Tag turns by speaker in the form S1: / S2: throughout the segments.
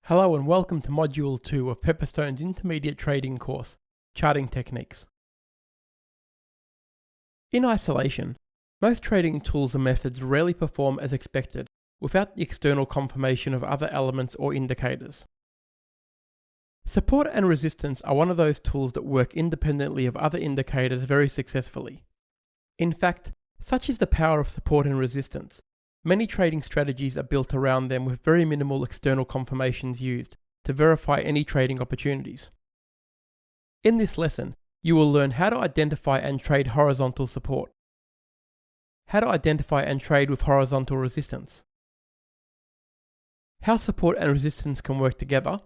S1: Hello and welcome to Module 2 of Pepperstone's Intermediate Trading course, Charting Techniques. In isolation, most trading tools and methods rarely perform as expected without the external confirmation of other elements or indicators. Support and resistance are one of those tools that work independently of other indicators very successfully. In fact, such is the power of support and resistance. Many trading strategies are built around them with very minimal external confirmations used to verify any trading opportunities. In this lesson, you will learn how to identify and trade horizontal support, how to identify and trade with horizontal resistance, how support and resistance can work together,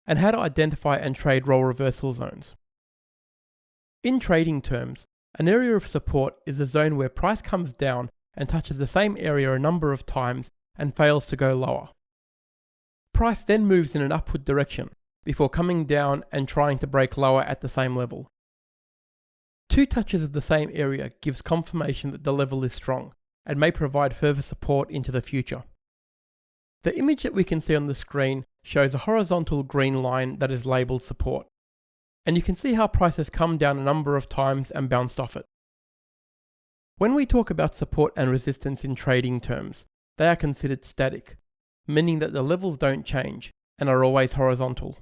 S1: and how to identify and trade role reversal zones. In trading terms, an area of support is a zone where price comes down and touches the same area a number of times and fails to go lower. Price then moves in an upward direction before coming down and trying to break lower at the same level. Two touches of the same area gives confirmation that the level is strong and may provide further support into the future. The image that we can see on the screen shows a horizontal green line that is labelled support, and you can see how price has come down a number of times and bounced off it. When we talk about support and resistance in trading terms, they are considered static, meaning that the levels don't change and are always horizontal.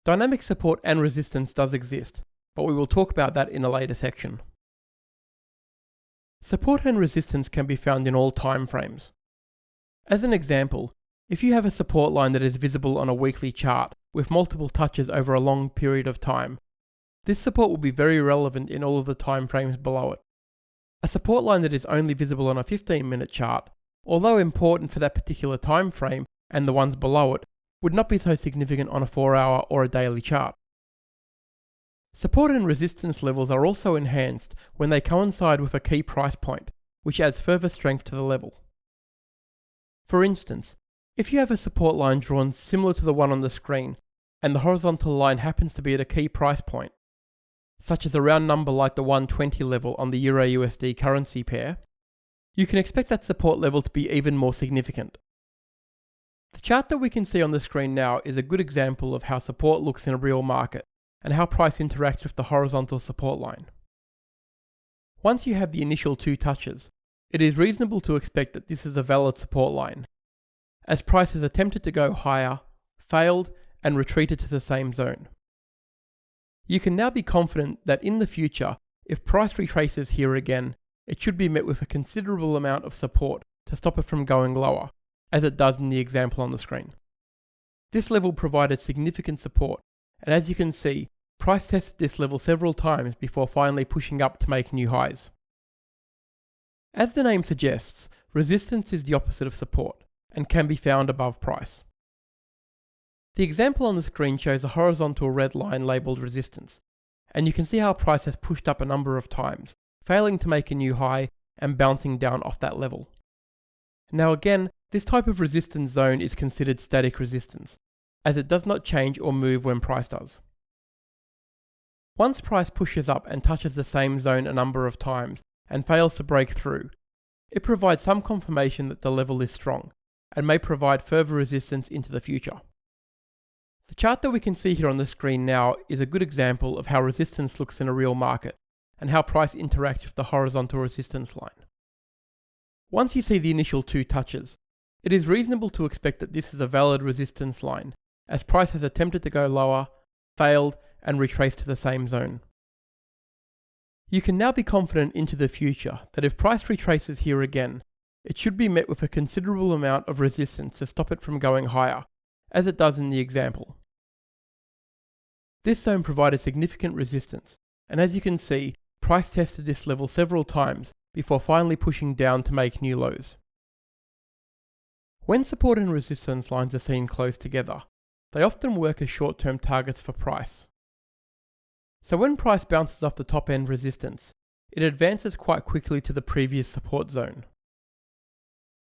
S1: Dynamic support and resistance does exist, but we will talk about that in a later section. Support and resistance can be found in all time frames. As an example, if you have a support line that is visible on a weekly chart with multiple touches over a long period of time, this support will be very relevant in all of the time frames below it. A support line that is only visible on a 15-minute chart, although important for that particular time frame and the ones below it, would not be so significant on a 4-hour or a daily chart. Support and resistance levels are also enhanced when they coincide with a key price point, which adds further strength to the level. For instance, if you have a support line drawn similar to the one on the screen, and the horizontal line happens to be at a key price point, such as a round number like the 120 level on the Euro-USD currency pair, you can expect that support level to be even more significant. The chart that we can see on the screen now is a good example of how support looks in a real market and how price interacts with the horizontal support line. Once you have the initial two touches, it is reasonable to expect that this is a valid support line, as price has attempted to go higher, failed, and retreated to the same zone. You can now be confident that in the future, if price retraces here again, it should be met with a considerable amount of support to stop it from going lower, as it does in the example on the screen. This level provided significant support, and as you can see, price tested this level several times before finally pushing up to make new highs. As the name suggests, resistance is the opposite of support, and can be found above price. The example on the screen shows a horizontal red line labelled resistance, and you can see how price has pushed up a number of times, failing to make a new high and bouncing down off that level. Now again, this type of resistance zone is considered static resistance, as it does not change or move when price does. Once price pushes up and touches the same zone a number of times and fails to break through, it provides some confirmation that the level is strong, and may provide further resistance into the future. The chart that we can see here on the screen now is a good example of how resistance looks in a real market, and how price interacts with the horizontal resistance line. Once you see the initial two touches, it is reasonable to expect that this is a valid resistance line, as price has attempted to go lower, failed, and retraced to the same zone. You can now be confident into the future that if price retraces here again, it should be met with a considerable amount of resistance to stop it from going higher, as it does in the example. This zone provided significant resistance, and as you can see, price tested this level several times before finally pushing down to make new lows. When support and resistance lines are seen close together, they often work as short-term targets for price. So when price bounces off the top-end resistance, it advances quite quickly to the previous support zone.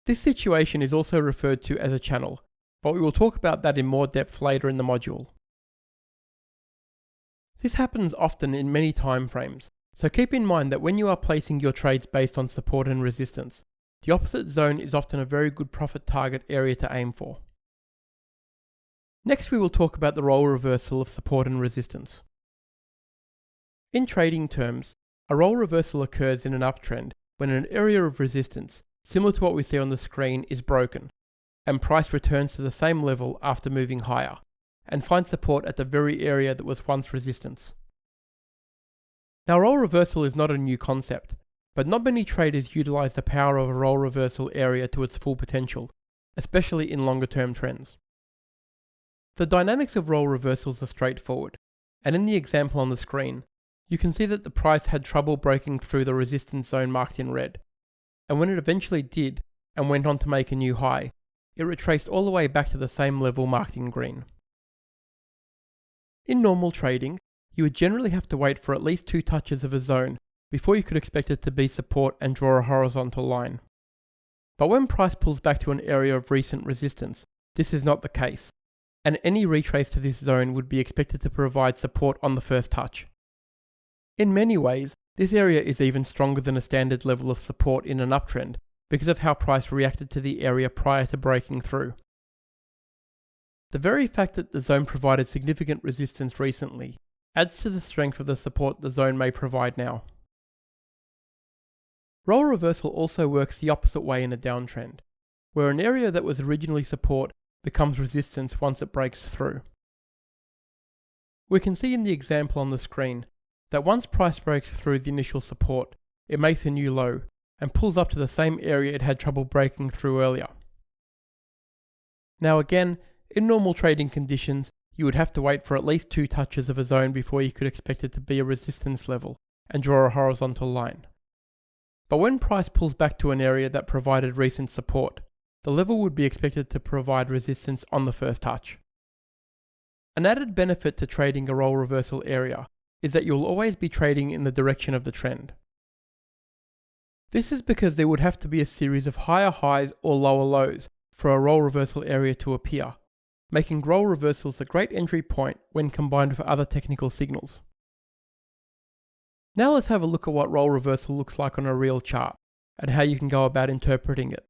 S1: This situation is also referred to as a channel, but we will talk about that in more depth later in the module. This happens often in many time frames, so keep in mind that when you are placing your trades based on support and resistance, the opposite zone is often a very good profit target area to aim for. Next, we will talk about the role reversal of support and resistance. In trading terms, a role reversal occurs in an uptrend when an area of resistance, similar to what we see on the screen, is broken, and price returns to the same level after moving higher, and finds support at the very area that was once resistance. Now, role reversal is not a new concept, but not many traders utilize the power of a role reversal area to its full potential, especially in longer term trends. The dynamics of role reversals are straightforward, and in the example on the screen, you can see that the price had trouble breaking through the resistance zone marked in red, and when it eventually did and went on to make a new high, it retraced all the way back to the same level marked in green. In normal trading, you would generally have to wait for at least 2 touches of a zone before you could expect it to be support and draw a horizontal line. But when price pulls back to an area of recent resistance, this is not the case, and any retrace to this zone would be expected to provide support on the first touch. In many ways, this area is even stronger than a standard level of support in an uptrend because of how price reacted to the area prior to breaking through. The very fact that the zone provided significant resistance recently adds to the strength of the support the zone may provide now. Role reversal also works the opposite way in a downtrend, where an area that was originally support becomes resistance once it breaks through. We can see in the example on the screen that once price breaks through the initial support, it makes a new low and pulls up to the same area it had trouble breaking through earlier. Now again, in normal trading conditions, you would have to wait for at least 2 touches of a zone before you could expect it to be a resistance level and draw a horizontal line. But when price pulls back to an area that provided recent support, the level would be expected to provide resistance on the first touch. An added benefit to trading a role reversal area is that you'll always be trading in the direction of the trend. This is because there would have to be a series of higher highs or lower lows for a role reversal area to appear, making role reversals a great entry point when combined with other technical signals. Now let's have a look at what role reversal looks like on a real chart, and how you can go about interpreting it.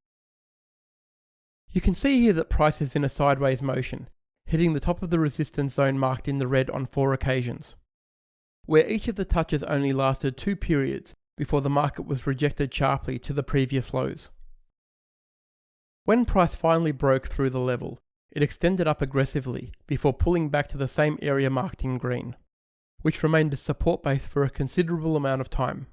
S1: You can see here that price is in a sideways motion, hitting the top of the resistance zone marked in the red on 4 occasions, where each of the touches only lasted 2 periods before the market was rejected sharply to the previous lows. When price finally broke through the level, it extended up aggressively before pulling back to the same area marked in green, which remained a support base for a considerable amount of time.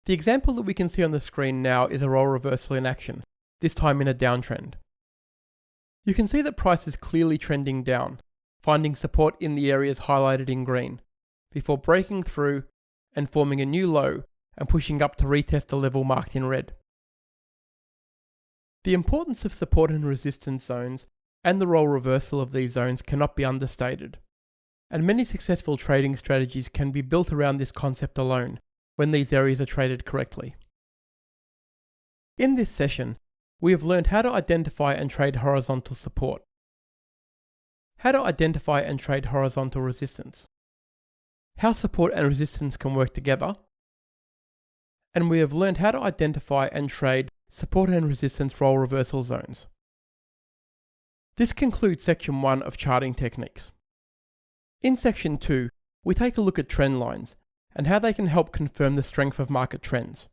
S1: The example that we can see on the screen now is a role reversal in action, this time in a downtrend. You can see that price is clearly trending down, finding support in the areas highlighted in green, before breaking through and forming a new low and pushing up to retest the level marked in red. The importance of support and resistance zones and the role reversal of these zones cannot be understated, and many successful trading strategies can be built around this concept alone when these areas are traded correctly. In this session, we have learned how to identify and trade horizontal support, how to identify and trade horizontal resistance, how support and resistance can work together, and we have learned how to identify and trade support and resistance role reversal zones. This concludes section 1 of charting techniques. In section 2, we take a look at trend lines and how they can help confirm the strength of market trends.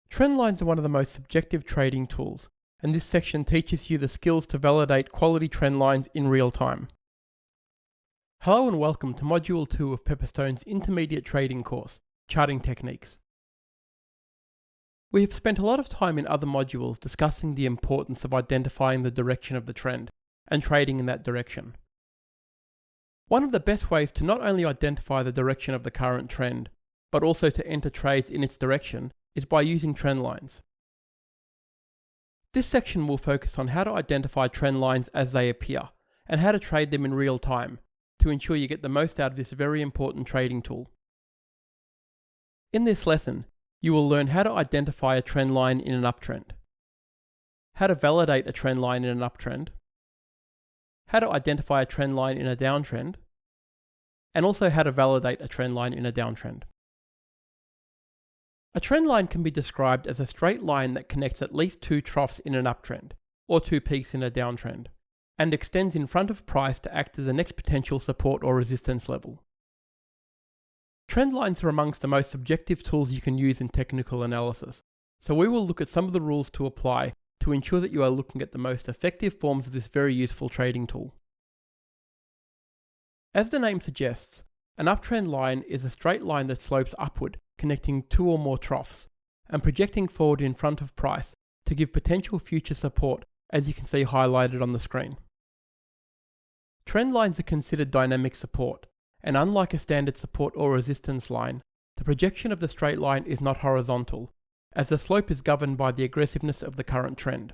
S1: Trend lines are one of the most subjective trading tools, and this section teaches you the skills to validate quality trend lines in real time. Hello and welcome to Module 2 of Pepperstone's Intermediate Trading course, Charting Techniques. We have spent a lot of time in other modules discussing the importance of identifying the direction of the trend and trading in that direction. One of the best ways to not only identify the direction of the current trend, but also to enter trades in its direction is by using trend lines. This section will focus on how to identify trend lines as they appear, and how to trade them in real time, to ensure you get the most out of this very important trading tool. In this lesson, you will learn how to identify a trend line in an uptrend, how to validate a trend line in an uptrend, how to identify a trend line in a downtrend, and also how to validate a trend line in a downtrend. A trend line can be described as a straight line that connects at least two troughs in an uptrend, or two peaks in a downtrend, and extends in front of price to act as the next potential support or resistance level. Trend lines are amongst the most subjective tools you can use in technical analysis, so we will look at some of the rules to apply to ensure that you are looking at the most effective forms of this very useful trading tool. As the name suggests, an uptrend line is a straight line that slopes upward, connecting two or more troughs, and projecting forward in front of price to give potential future support, as you can see highlighted on the screen. Trend lines are considered dynamic support, and unlike a standard support or resistance line, the projection of the straight line is not horizontal, as the slope is governed by the aggressiveness of the current trend.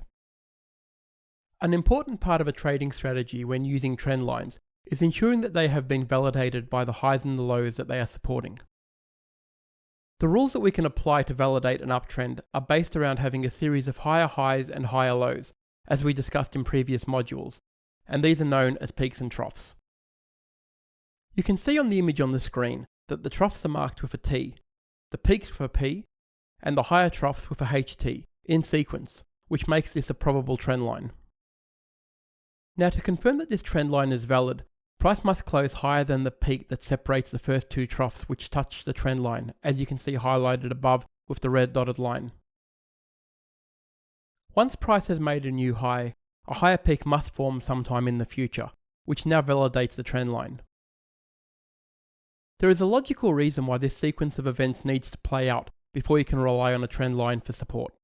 S1: An important part of a trading strategy when using trend lines is ensuring that they have been validated by the highs and the lows that they are supporting. The rules that we can apply to validate an uptrend are based around having a series of higher highs and higher lows, as we discussed in previous modules, and these are known as peaks and troughs. You can see on the image on the screen that the troughs are marked with a T, the peaks with a P, and the higher troughs with a HT, in sequence, which makes this a probable trend line. Now, to confirm that this trend line is valid, price must close higher than the peak that separates the first two troughs which touch the trend line, as you can see highlighted above with the red dotted line. Once price has made a new high, a higher peak must form sometime in the future, which now validates the trend line. There is a logical reason why this sequence of events needs to play out before you can rely on a trend line for support.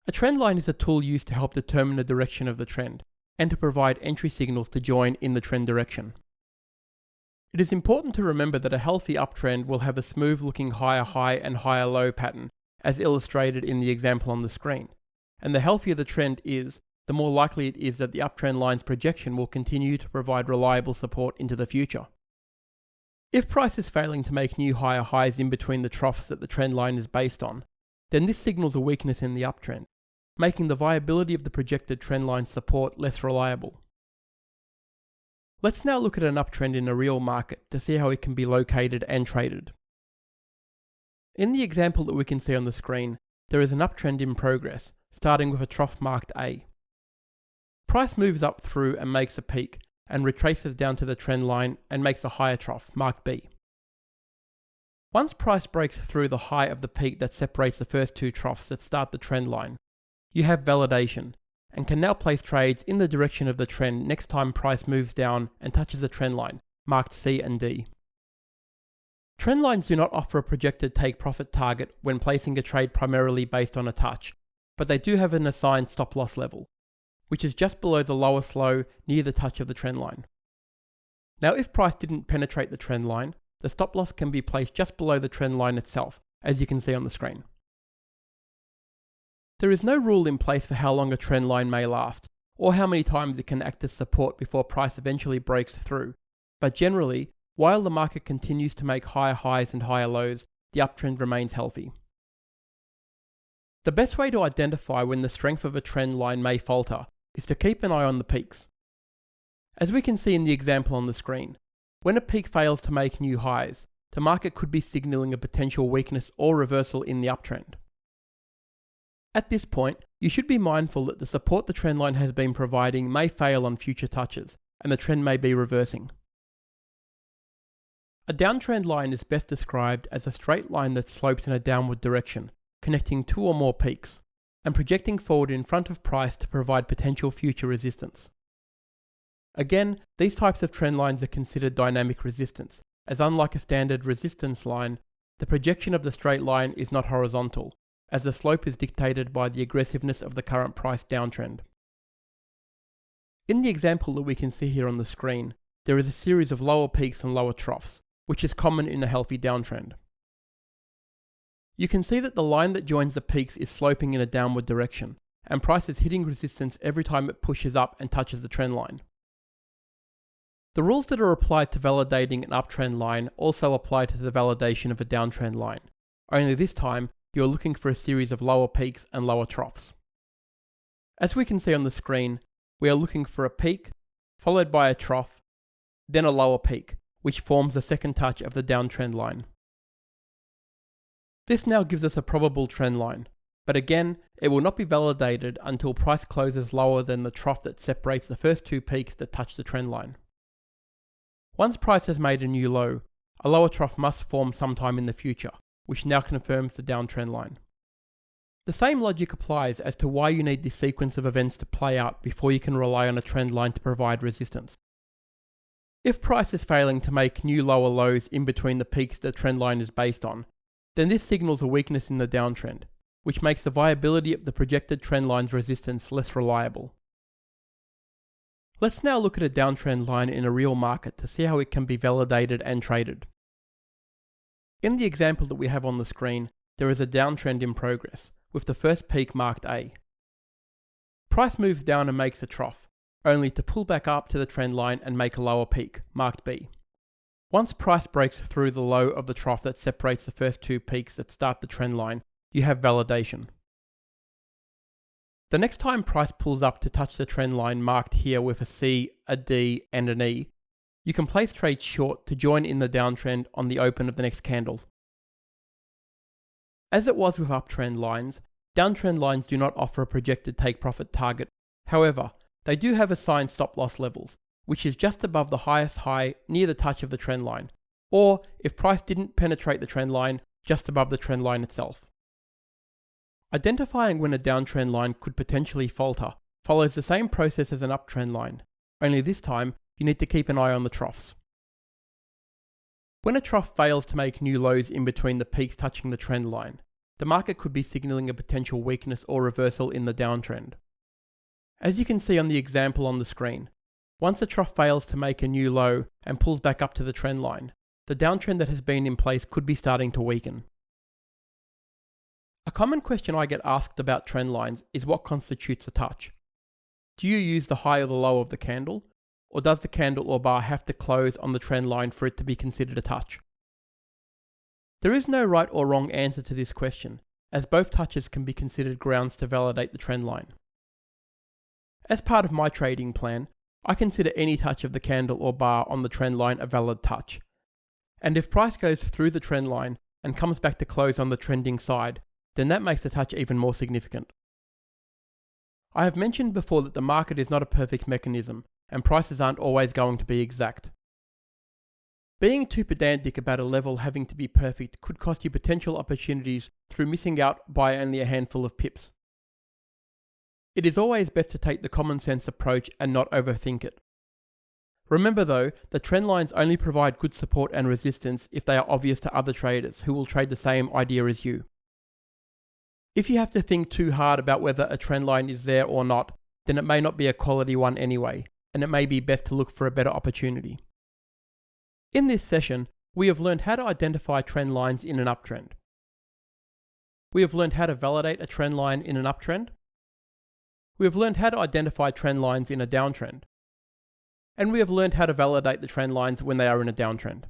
S1: A trend line is a tool used to help determine the direction of the trend, and to provide entry signals to join in the trend direction. It is important to remember that a healthy uptrend will have a smooth looking higher high and higher low pattern, as illustrated in the example on the screen, and the healthier the trend is, the more likely it is that the uptrend line's projection will continue to provide reliable support into the future. If price is failing to make new higher highs in between the troughs that the trend line is based on, then this signals a weakness in the uptrend, making the viability of the projected trend line support less reliable. Let's now look at an uptrend in a real market to see how it can be located and traded. In the example that we can see on the screen, there is an uptrend in progress, starting with a trough marked A. Price moves up through and makes a peak, and retraces down to the trend line and makes a higher trough, marked B. Once price breaks through the high of the peak that separates the first two troughs that start the trend line, you have validation, and can now place trades in the direction of the trend next time price moves down and touches the trend line, marked C and D. Trend lines do not offer a projected take profit target when placing a trade primarily based on a touch, but they do have an assigned stop loss level, which is just below the lowest low near the touch of the trend line. Now, if price didn't penetrate the trend line, the stop loss can be placed just below the trend line itself, as you can see on the screen. There is no rule in place for how long a trend line may last, or how many times it can act as support before price eventually breaks through, but generally, while the market continues to make higher highs and higher lows, the uptrend remains healthy. The best way to identify when the strength of a trend line may falter is to keep an eye on the peaks. As we can see in the example on the screen, when a peak fails to make new highs, the market could be signaling a potential weakness or reversal in the uptrend. At this point, you should be mindful that the support the trend line has been providing may fail on future touches, and the trend may be reversing. A downtrend line is best described as a straight line that slopes in a downward direction, connecting two or more peaks, and projecting forward in front of price to provide potential future resistance. Again, these types of trend lines are considered dynamic resistance, as unlike a standard resistance line, the projection of the straight line is not horizontal, as the slope is dictated by the aggressiveness of the current price downtrend. In the example that we can see here on the screen, there is a series of lower peaks and lower troughs, which is common in a healthy downtrend. You can see that the line that joins the peaks is sloping in a downward direction, and price is hitting resistance every time it pushes up and touches the trend line. The rules that are applied to validating an uptrend line also apply to the validation of a downtrend line, only this time you are looking for a series of lower peaks and lower troughs. As we can see on the screen, we are looking for a peak, followed by a trough, then a lower peak, which forms the second touch of the downtrend line. This now gives us a probable trend line, but again, it will not be validated until price closes lower than the trough that separates the first two peaks that touch the trend line. Once price has made a new low, a lower trough must form sometime in the future, which now confirms the downtrend line. The same logic applies as to why you need this sequence of events to play out before you can rely on a trend line to provide resistance. If price is failing to make new lower lows in between the peaks the trend line is based on, then this signals a weakness in the downtrend, which makes the viability of the projected trend line's resistance less reliable. Let's now look at a downtrend line in a real market to see how it can be validated and traded. In the example that we have on the screen, there is a downtrend in progress, with the first peak marked A. Price moves down and makes a trough, only to pull back up to the trend line and make a lower peak, marked B. Once price breaks through the low of the trough that separates the first two peaks that start the trend line, you have validation. The next time price pulls up to touch the trend line marked here with a C, a D, and an E, you can place trades short to join in the downtrend on the open of the next candle. As it was with uptrend lines, downtrend lines do not offer a projected take profit target. However, they do have assigned stop loss levels, which is just above the highest high near the touch of the trend line, or if price didn't penetrate the trend line, just above the trend line itself. Identifying when a downtrend line could potentially falter follows the same process as an uptrend line, only this time you need to keep an eye on the troughs. When a trough fails to make new lows in between the peaks touching the trend line, the market could be signaling a potential weakness or reversal in the downtrend. As you can see on the example on the screen, once a trough fails to make a new low and pulls back up to the trend line, the downtrend that has been in place could be starting to weaken. A common question I get asked about trend lines is what constitutes a touch. Do you use the high or the low of the candle, or does the candle or bar have to close on the trend line for it to be considered a touch? There is no right or wrong answer to this question, as both touches can be considered grounds to validate the trend line. As part of my trading plan, I consider any touch of the candle or bar on the trend line a valid touch. And if price goes through the trend line and comes back to close on the trending side, then that makes the touch even more significant. I have mentioned before that the market is not a perfect mechanism, and prices aren't always going to be exact. Being too pedantic about a level having to be perfect could cost you potential opportunities through missing out by only a handful of pips. It is always best to take the common sense approach and not overthink it. Remember though, that trend lines only provide good support and resistance if they are obvious to other traders who will trade the same idea as you. If you have to think too hard about whether a trend line is there or not, then it may not be a quality one anyway, and it may be best to look for a better opportunity. In this session, we have learned how to identify trend lines in an uptrend. We have learned how to validate a trend line in an uptrend. We have learned how to identify trend lines in a downtrend. And we have learned how to validate the trend lines when they are in a downtrend.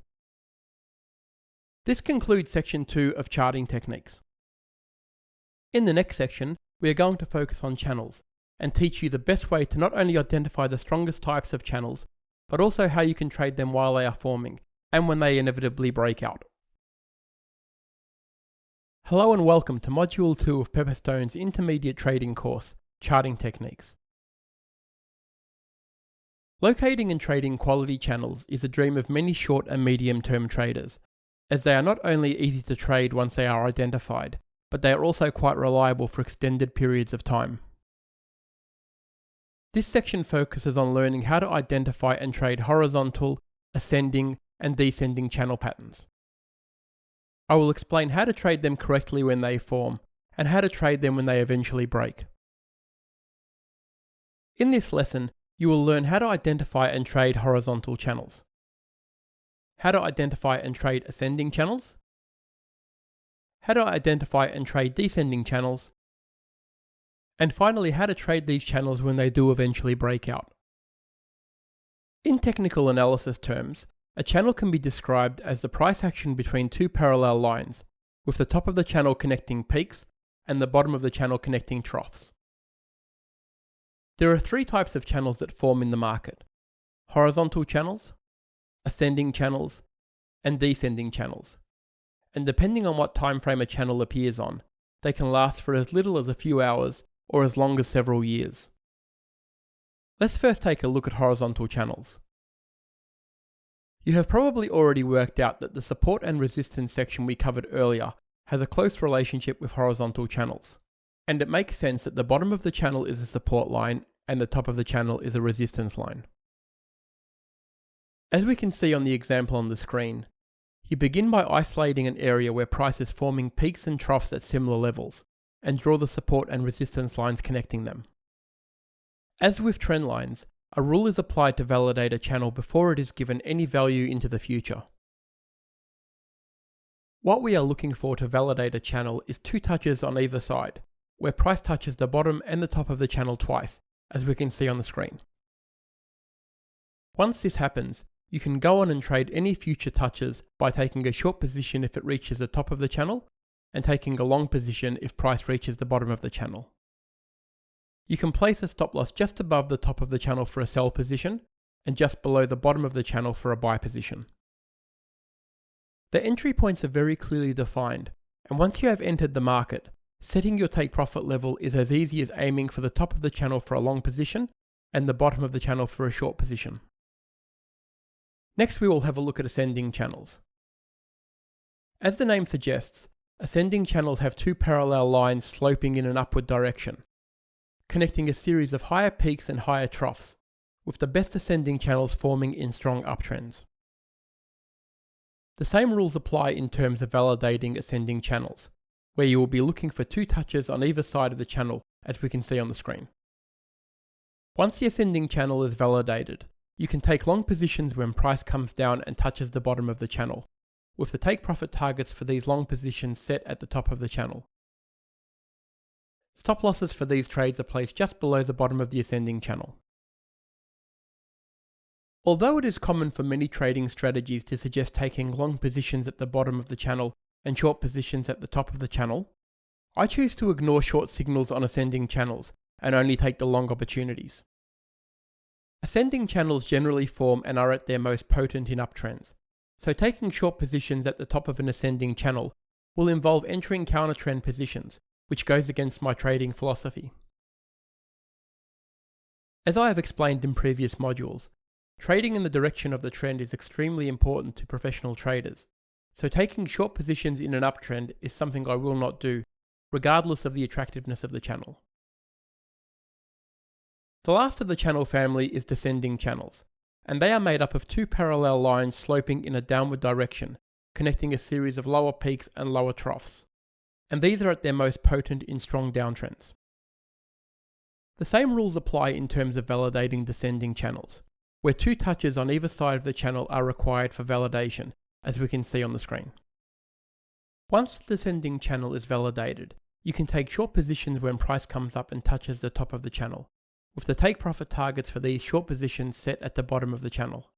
S1: This concludes section 2 of charting techniques. In the next section, we are going to focus on channels and teach you the best way to not only identify the strongest types of channels, but also how you can trade them while they are forming and when they inevitably break out. Hello and welcome to Module 2 of Pepperstone's intermediate trading course, Charting Techniques. Locating and trading quality channels is a dream of many short and medium-term traders, as they are not only easy to trade once they are identified, but they are also quite reliable for extended periods of time. This section focuses on learning how to identify and trade horizontal, ascending, and descending channel patterns. I will explain how to trade them correctly when they form, and how to trade them when they eventually break. In this lesson, you will learn how to identify and trade horizontal channels, how to identify and trade ascending channels, how to identify and trade descending channels, and finally how to trade these channels when they do eventually break out. In technical analysis terms, a channel can be described as the price action between two parallel lines, with the top of the channel connecting peaks and the bottom of the channel connecting troughs. There are three types of channels that form in the market: horizontal channels, ascending channels, and descending channels. and depending on what time frame a channel appears on, they can last for as little as a few hours or as long as several years. Let's first take a look at horizontal channels. You have probably already worked out that the support and resistance section we covered earlier has a close relationship with horizontal channels, and it makes sense that the bottom of the channel is a support line and the top of the channel is a resistance line. As we can see on the example on the screen, you begin by isolating an area where price is forming peaks and troughs at similar levels, and draw the support and resistance lines connecting them. As with trend lines, a rule is applied to validate a channel before it is given any value into the future. What we are looking for to validate a channel is two touches on either side, where price touches the bottom and the top of the channel twice, as we can see on the screen. Once this happens, you can go on and trade any future touches by taking a short position if it reaches the top of the channel, and taking a long position if price reaches the bottom of the channel. You can place a stop loss just above the top of the channel for a sell position, and just below the bottom of the channel for a buy position. The entry points are very clearly defined, and once you have entered the market, setting your take profit level is as easy as aiming for the top of the channel for a long position, and the bottom of the channel for a short position. Next we will have a look at ascending channels. As the name suggests, ascending channels have two parallel lines sloping in an upward direction, connecting a series of higher peaks and higher troughs, with the best ascending channels forming in strong uptrends. The same rules apply in terms of validating ascending channels, where you will be looking for two touches on either side of the channel, as we can see on the screen. Once the ascending channel is validated, you can take long positions when price comes down and touches the bottom of the channel, with the take profit targets for these long positions set at the top of the channel. Stop losses for these trades are placed just below the bottom of the ascending channel. Although it is common for many trading strategies to suggest taking long positions at the bottom of the channel and short positions at the top of the channel, I choose to ignore short signals on ascending channels and only take the long opportunities. Ascending channels generally form and are at their most potent in uptrends, so taking short positions at the top of an ascending channel will involve entering counter-trend positions, which goes against my trading philosophy. As I have explained in previous modules, trading in the direction of the trend is extremely important to professional traders, so taking short positions in an uptrend is something I will not do, regardless of the attractiveness of the channel. The last of the channel family is descending channels, and they are made up of two parallel lines sloping in a downward direction, connecting a series of lower peaks and lower troughs, and these are at their most potent in strong downtrends. The same rules apply in terms of validating descending channels, where two touches on either side of the channel are required for validation, as we can see on the screen. Once the descending channel is validated, you can take short positions when price comes up and touches the top of the channel, with the take profit targets for these short positions set at the bottom of the channel.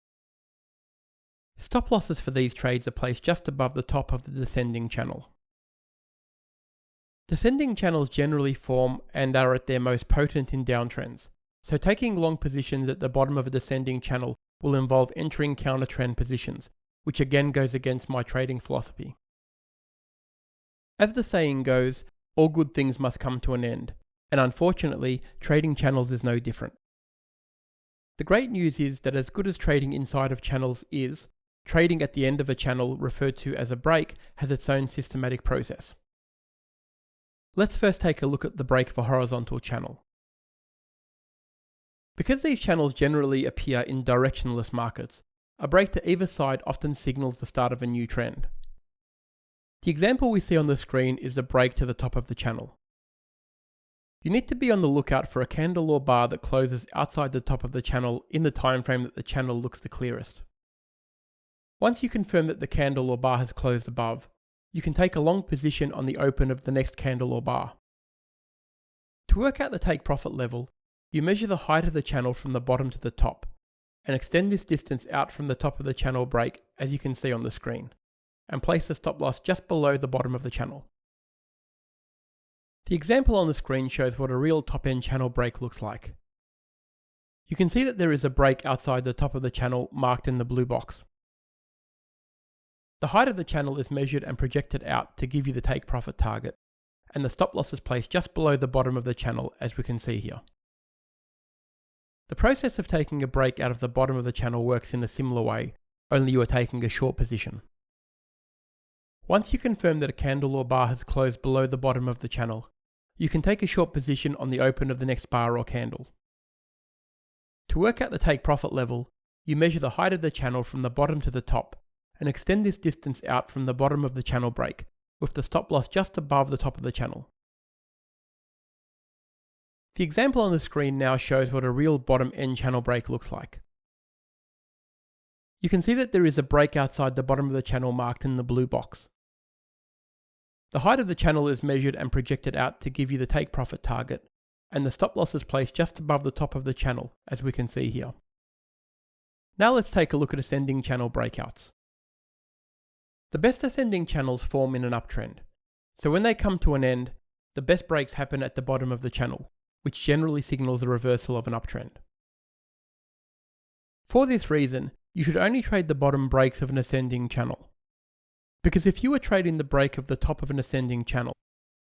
S1: Stop losses for these trades are placed just above the top of the descending channel. Descending channels generally form and are at their most potent in downtrends, so taking long positions at the bottom of a descending channel will involve entering counter-trend positions, which again goes against my trading philosophy. As the saying goes, all good things must come to an end, and unfortunately, trading channels is no different. The great news is that as good as trading inside of channels is, trading at the end of a channel referred to as a break has its own systematic process. Let's first take a look at the break of a horizontal channel. Because these channels generally appear in directionless markets, a break to either side often signals the start of a new trend. The example we see on the screen is the break to the top of the channel. You need to be on the lookout for a candle or bar that closes outside the top of the channel in the time frame that the channel looks the clearest. Once you confirm that the candle or bar has closed above, you can take a long position on the open of the next candle or bar. To work out the take profit level, you measure the height of the channel from the bottom to the top, and extend this distance out from the top of the channel break as you can see on the screen, and place the stop loss just below the bottom of the channel. The example on the screen shows what a real top-end channel break looks like. You can see that there is a break outside the top of the channel marked in the blue box. The height of the channel is measured and projected out to give you the take profit target, and the stop loss is placed just below the bottom of the channel, as we can see here. The process of taking a break out of the bottom of the channel works in a similar way, only you are taking a short position. Once you confirm that a candle or bar has closed below the bottom of the channel, you can take a short position on the open of the next bar or candle. To work out the take profit level, you measure the height of the channel from the bottom to the top and extend this distance out from the bottom of the channel break, with the stop loss just above the top of the channel. The example on the screen now shows what a real bottom end channel break looks like. You can see that there is a break outside the bottom of the channel marked in the blue box. The height of the channel is measured and projected out to give you the take profit target, and the stop loss is placed just above the top of the channel, as we can see here. Now let's take a look at ascending channel breakouts. The best ascending channels form in an uptrend, so when they come to an end, the best breaks happen at the bottom of the channel, which generally signals a reversal of an uptrend. For this reason, you should only trade the bottom breaks of an ascending channel, because if you were trading the break of the top of an ascending channel,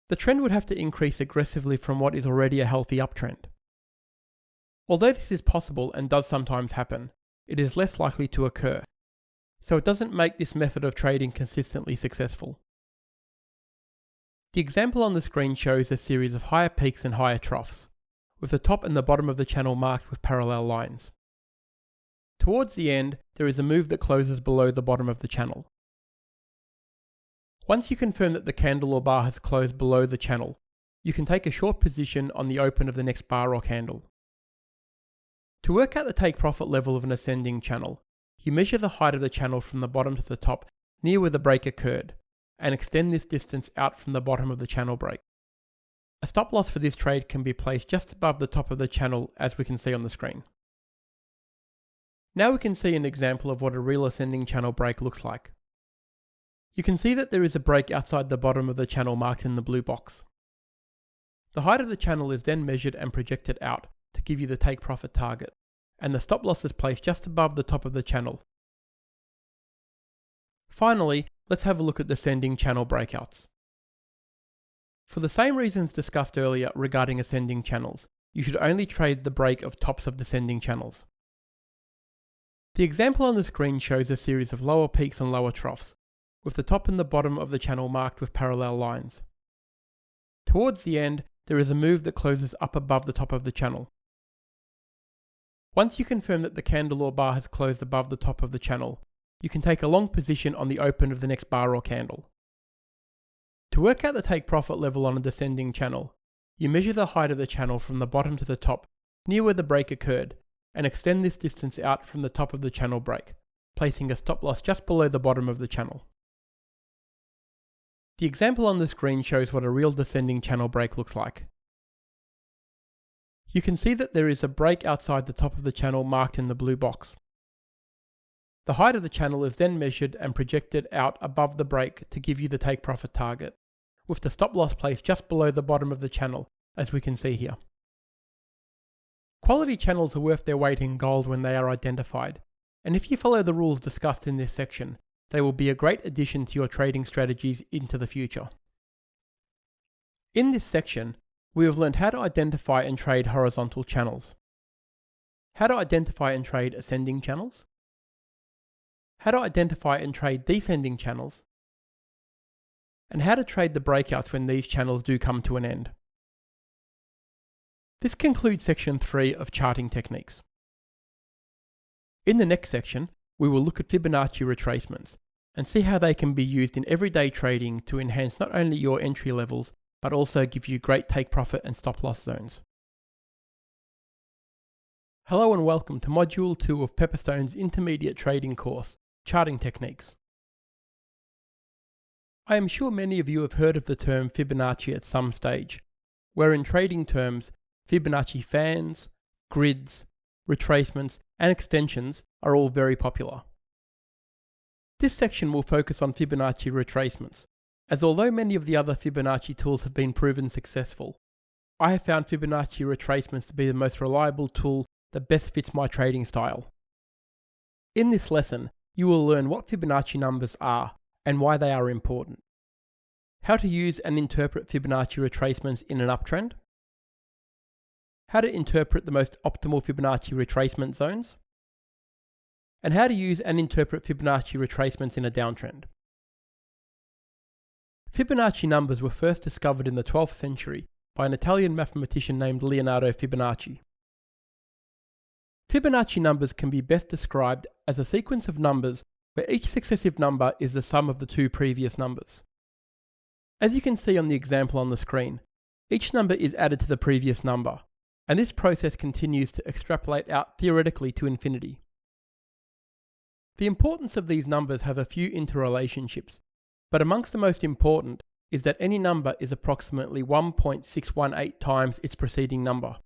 S1: the trend would have to increase aggressively from what is already a healthy uptrend. Although this is possible and does sometimes happen, it is less likely to occur, so it doesn't make this method of trading consistently successful. The example on the screen shows a series of higher peaks and higher troughs, with the top and the bottom of the channel marked with parallel lines. Towards the end, there is a move that closes below the bottom of the channel. Once you confirm that the candle or bar has closed below the channel, you can take a short position on the open of the next bar or candle. To work out the take profit level of an ascending channel, you measure the height of the channel from the bottom to the top near where the break occurred, and extend this distance out from the bottom of the channel break. A stop loss for this trade can be placed just above the top of the channel, as we can see on the screen. Now we can see an example of what a real ascending channel break looks like. You can see that there is a break outside the bottom of the channel marked in the blue box. The height of the channel is then measured and projected out to give you the take profit target, and the stop loss is placed just above the top of the channel. Finally, let's have a look at descending channel breakouts. For the same reasons discussed earlier regarding ascending channels, you should only trade the break of tops of descending channels. The example on the screen shows a series of lower peaks and lower troughs, with the top and the bottom of the channel marked with parallel lines. Towards the end, there is a move that closes up above the top of the channel. Once you confirm that the candle or bar has closed above the top of the channel, you can take a long position on the open of the next bar or candle. To work out the take profit level on a descending channel, you measure the height of the channel from the bottom to the top, near where the break occurred, and extend this distance out from the top of the channel break, placing a stop loss just below the bottom of the channel. The example on the screen shows what a real descending channel break looks like. You can see that there is a break outside the top of the channel marked in the blue box. The height of the channel is then measured and projected out above the break to give you the take profit target, with the stop loss placed just below the bottom of the channel, as we can see here. Quality channels are worth their weight in gold when they are identified, and if you follow the rules discussed in this section, they will be a great addition to your trading strategies into the future. In this section, we have learned how to identify and trade horizontal channels, how to identify and trade ascending channels, how to identify and trade descending channels, and how to trade the breakouts when these channels do come to an end. This concludes section 3 of charting techniques. In the next section, we will look at Fibonacci retracements and see how they can be used in everyday trading to enhance not only your entry levels, but also give you great take profit and stop loss zones. Hello and welcome to Module 2 of Pepperstone's intermediate trading course, Charting Techniques. I am sure many of you have heard of the term Fibonacci at some stage, where in trading terms, Fibonacci fans, grids, retracements, and extensions are all very popular. This section will focus on Fibonacci retracements, as although many of the other Fibonacci tools have been proven successful, I have found Fibonacci retracements to be the most reliable tool that best fits my trading style. In this lesson, you will learn what Fibonacci numbers are, and why they are important. How to use and interpret Fibonacci retracements in an uptrend. How to interpret the most optimal Fibonacci retracement zones. And how to use and interpret Fibonacci retracements in a downtrend. Fibonacci numbers were first discovered in the 12th century by an Italian mathematician named Leonardo Fibonacci. Fibonacci numbers can be best described as a sequence of numbers where each successive number is the sum of the two previous numbers. As you can see on the example on the screen, each number is added to the previous number, and this process continues to extrapolate out theoretically to infinity. The importance of these numbers have a few interrelationships, but amongst the most important is that any number is approximately 1.618 times its preceding number.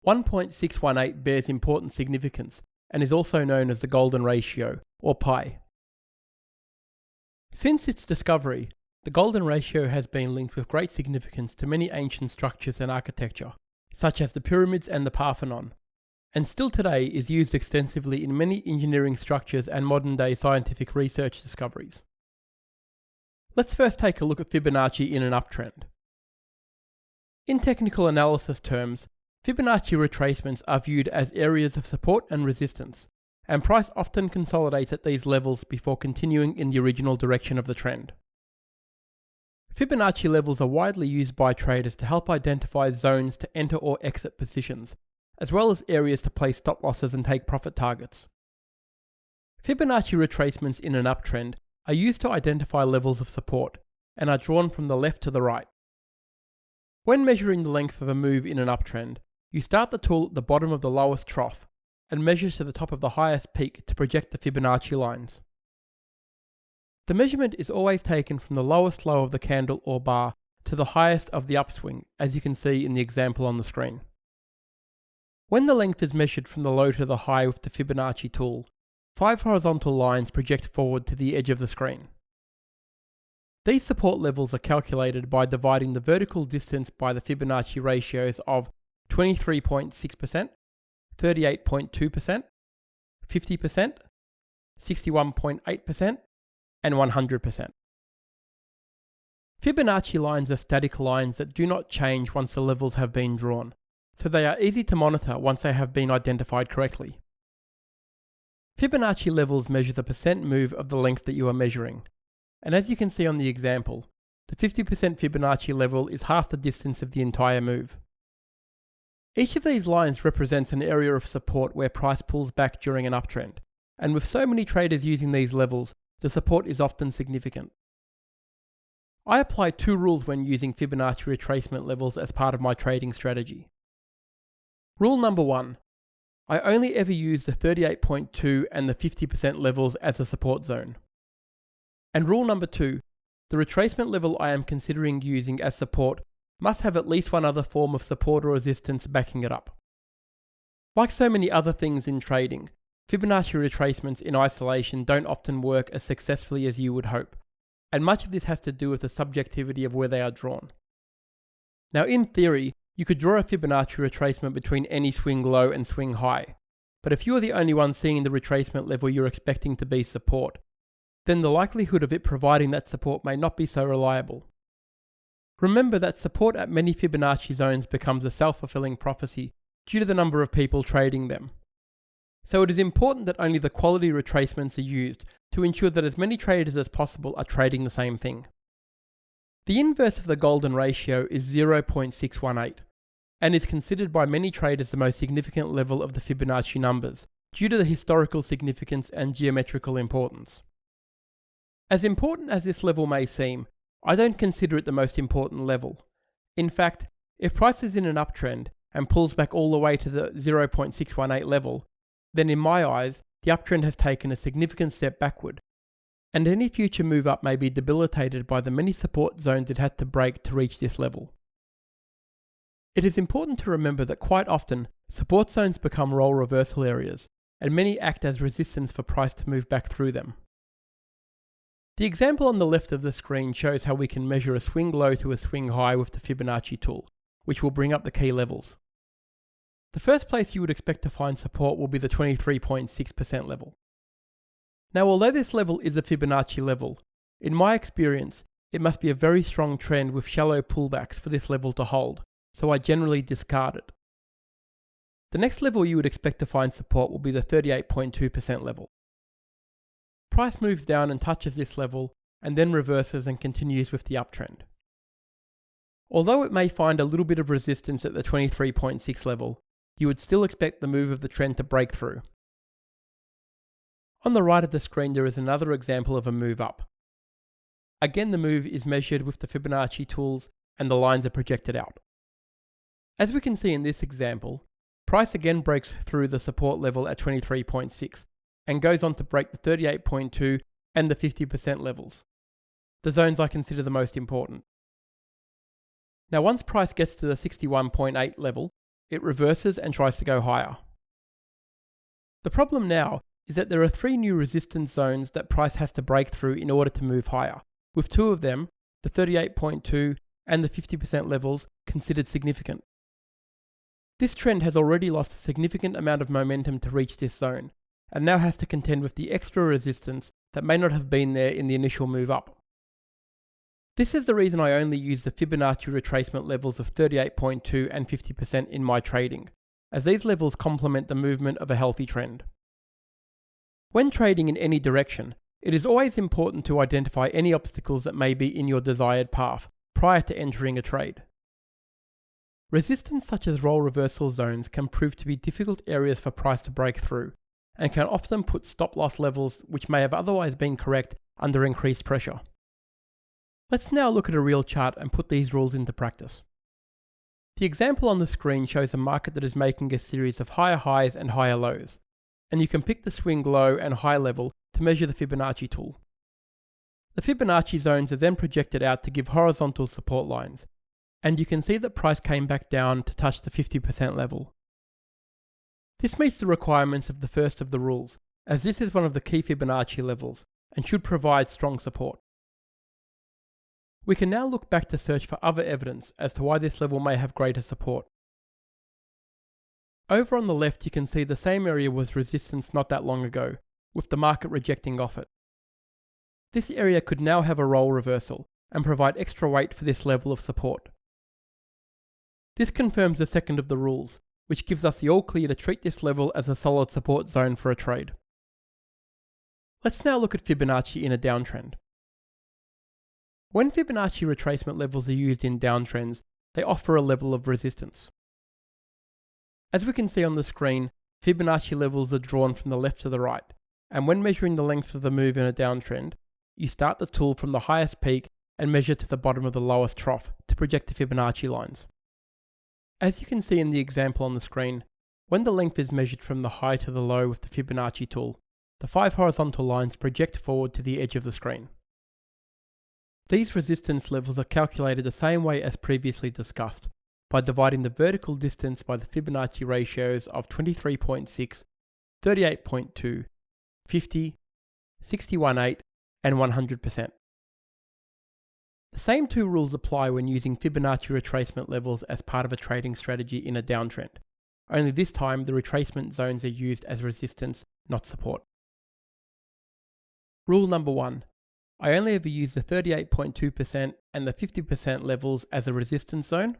S1: 1.618 bears important significance and is also known as the golden ratio, or pi. Since its discovery, the golden ratio has been linked with great significance to many ancient structures and architecture, such as the pyramids and the Parthenon, and still today is used extensively in many engineering structures and modern-day scientific research discoveries. Let's first take a look at Fibonacci in an uptrend. In technical analysis terms, Fibonacci retracements are viewed as areas of support and resistance, and price often consolidates at these levels before continuing in the original direction of the trend. Fibonacci levels are widely used by traders to help identify zones to enter or exit positions, as well as areas to place stop losses and take profit targets. Fibonacci retracements in an uptrend are used to identify levels of support, and are drawn from the left to the right. When measuring the length of a move in an uptrend, you start the tool at the bottom of the lowest trough, and measure to the top of the highest peak to project the Fibonacci lines. The measurement is always taken from the lowest low of the candle or bar to the highest of the upswing, as you can see in the example on the screen. When the length is measured from the low to the high with the Fibonacci tool, 5 horizontal lines project forward to the edge of the screen. These support levels are calculated by dividing the vertical distance by the Fibonacci ratios of 23.6%, 38.2%, 50%, 61.8%, and 100%. Fibonacci lines are static lines that do not change once the levels have been drawn, so they are easy to monitor once they have been identified correctly. Fibonacci levels measure the percent move of the length that you are measuring, and as you can see on the example, the 50% Fibonacci level is half the distance of the entire move. Each of these lines represents an area of support where price pulls back during an uptrend, and with so many traders using these levels, the support is often significant. I apply 2 rules when using Fibonacci retracement levels as part of my trading strategy. Rule number 1. I only ever use the 38.2 and the 50% levels as a support zone. And rule number 2. The retracement level I am considering using as support must have at least one other form of support or resistance backing it up. Like so many other things in trading, Fibonacci retracements in isolation don't often work as successfully as you would hope, and much of this has to do with the subjectivity of where they are drawn. Now in theory, you could draw a Fibonacci retracement between any swing low and swing high, but if you are the only one seeing the retracement level you're expecting to be support, then the likelihood of it providing that support may not be so reliable. Remember that support at many Fibonacci zones becomes a self-fulfilling prophecy due to the number of people trading them. So it is important that only the quality retracements are used to ensure that as many traders as possible are trading the same thing. The inverse of the golden ratio is 0.618, and is considered by many traders the most significant level of the Fibonacci numbers, due to the historical significance and geometrical importance. As important as this level may seem, I don't consider it the most important level. In fact, if price is in an uptrend and pulls back all the way to the 0.618 level, then in my eyes, the uptrend has taken a significant step backward, and any future move up may be debilitated by the many support zones it had to break to reach this level. It is important to remember that quite often, support zones become role reversal areas, and many act as resistance for price to move back through them. The example on the left of the screen shows how we can measure a swing low to a swing high with the Fibonacci tool, which will bring up the key levels. The first place you would expect to find support will be the 23.6% level. Now, although this level is a Fibonacci level, in my experience, it must be a very strong trend with shallow pullbacks for this level to hold, so I generally discard it. The next level you would expect to find support will be the 38.2% level. Price moves down and touches this level, and then reverses and continues with the uptrend. Although it may find a little bit of resistance at the 23.6 level, you would still expect the move of the trend to break through. On the right of the screen there is another example of a move up. Again, the move is measured with the Fibonacci tools and the lines are projected out. As we can see in this example, price again breaks through the support level at 23.6 and goes on to break the 38.2 and the 50% levels, the zones I consider the most important. Now once price gets to the 61.8 level, it reverses and tries to go higher. The problem now is that there are 3 new resistance zones that price has to break through in order to move higher, with 2 of them, the 38.2 and the 50% levels, considered significant. This trend has already lost a significant amount of momentum to reach this zone, and now has to contend with the extra resistance that may not have been there in the initial move up. This is the reason I only use the Fibonacci retracement levels of 38.2 and 50% in my trading, as these levels complement the movement of a healthy trend. When trading in any direction, it is always important to identify any obstacles that may be in your desired path prior to entering a trade. Resistance such as role reversal zones can prove to be difficult areas for price to break through, and can often put stop loss levels which may have otherwise been correct under increased pressure. Let's now look at a real chart and put these rules into practice. The example on the screen shows a market that is making a series of higher highs and higher lows, and you can pick the swing low and high level to measure the Fibonacci tool. The Fibonacci zones are then projected out to give horizontal support lines, and you can see that price came back down to touch the 50% level. This meets the requirements of the first of the rules, as this is one of the key Fibonacci levels and should provide strong support. We can now look back to search for other evidence as to why this level may have greater support. Over on the left you can see the same area was resistance not that long ago, with the market rejecting off it. This area could now have a role reversal and provide extra weight for this level of support. This confirms the second of the rules, which gives us the all clear to treat this level as a solid support zone for a trade. Let's now look at Fibonacci in a downtrend. When Fibonacci retracement levels are used in downtrends, they offer a level of resistance. As we can see on the screen, Fibonacci levels are drawn from the left to the right, and when measuring the length of the move in a downtrend, you start the tool from the highest peak and measure to the bottom of the lowest trough to project the Fibonacci lines. As you can see in the example on the screen, when the length is measured from the high to the low with the Fibonacci tool, the 5 horizontal lines project forward to the edge of the screen. These resistance levels are calculated the same way as previously discussed, by dividing the vertical distance by the Fibonacci ratios of 23.6, 38.2, 50, 61.8, and 100%. The same 2 rules apply when using Fibonacci retracement levels as part of a trading strategy in a downtrend, only this time the retracement zones are used as resistance, not support. Rule number 1. I only ever use the 38.2% and the 50% levels as a resistance zone.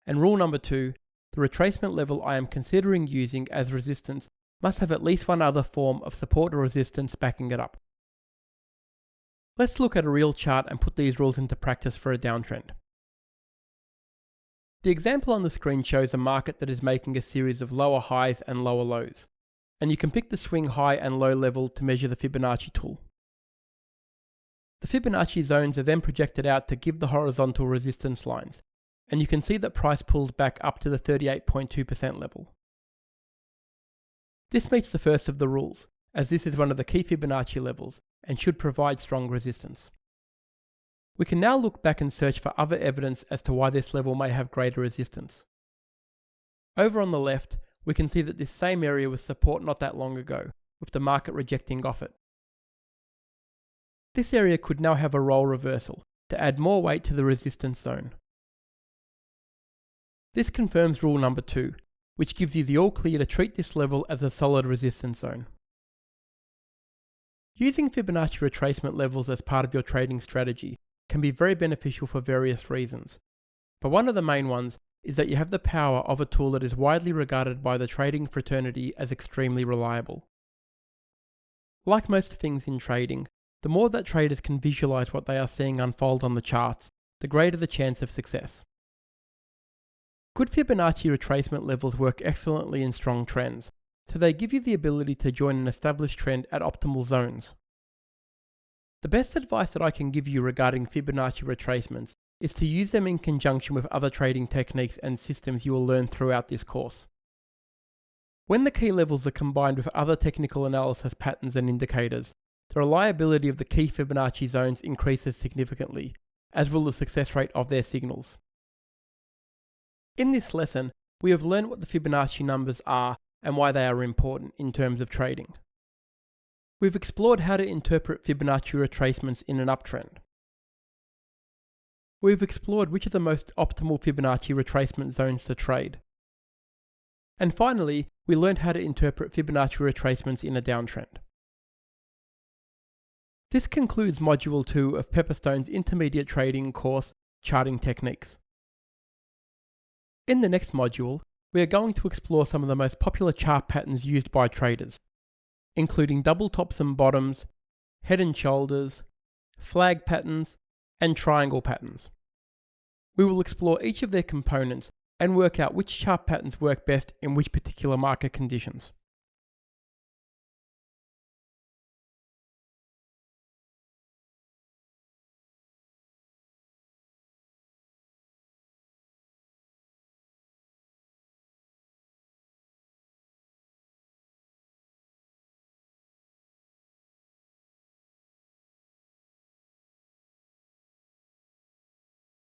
S1: And rule number 2, the retracement level I am considering using as resistance must have at least one other form of support or resistance backing it up. Let's look at a real chart and put these rules into practice for a downtrend. The example on the screen shows a market that is making a series of lower highs and lower lows, and you can pick the swing high and low level to measure the Fibonacci tool. The Fibonacci zones are then projected out to give the horizontal resistance lines, and you can see that price pulled back up to the 38.2% level. This meets the first of the rules, as this is one of the key Fibonacci levels and should provide strong resistance. We can now look back and search for other evidence as to why this level may have greater resistance. Over on the left, we can see that this same area was support not that long ago, with the market rejecting off it. This area could now have a role reversal to add more weight to the resistance zone. This confirms rule number 2, which gives you the all clear to treat this level as a solid resistance zone. Using Fibonacci retracement levels as part of your trading strategy can be very beneficial for various reasons, but one of the main ones is that you have the power of a tool that is widely regarded by the trading fraternity as extremely reliable. Like most things in trading, the more that traders can visualize what they are seeing unfold on the charts, the greater the chance of success. Good Fibonacci retracement levels work excellently in strong trends, so they give you the ability to join an established trend at optimal zones. The best advice that I can give you regarding Fibonacci retracements is to use them in conjunction with other trading techniques and systems you will learn throughout this course. When the key levels are combined with other technical analysis patterns and indicators, the reliability of the key Fibonacci zones increases significantly, as will the success rate of their signals. In this lesson, we have learned what the Fibonacci numbers are and why they are important in terms of trading. We've explored how to interpret Fibonacci retracements in an uptrend. We've explored which are the most optimal Fibonacci retracement zones to trade. And finally, we learned how to interpret Fibonacci retracements in a downtrend. This concludes Module 2 of Pepperstone's Intermediate Trading course, Charting Techniques. In the next module, we are going to explore some of the most popular chart patterns used by traders, including double tops and bottoms, head and shoulders, flag patterns, and triangle patterns. We will explore each of their components and work out which chart patterns work best in which particular market conditions.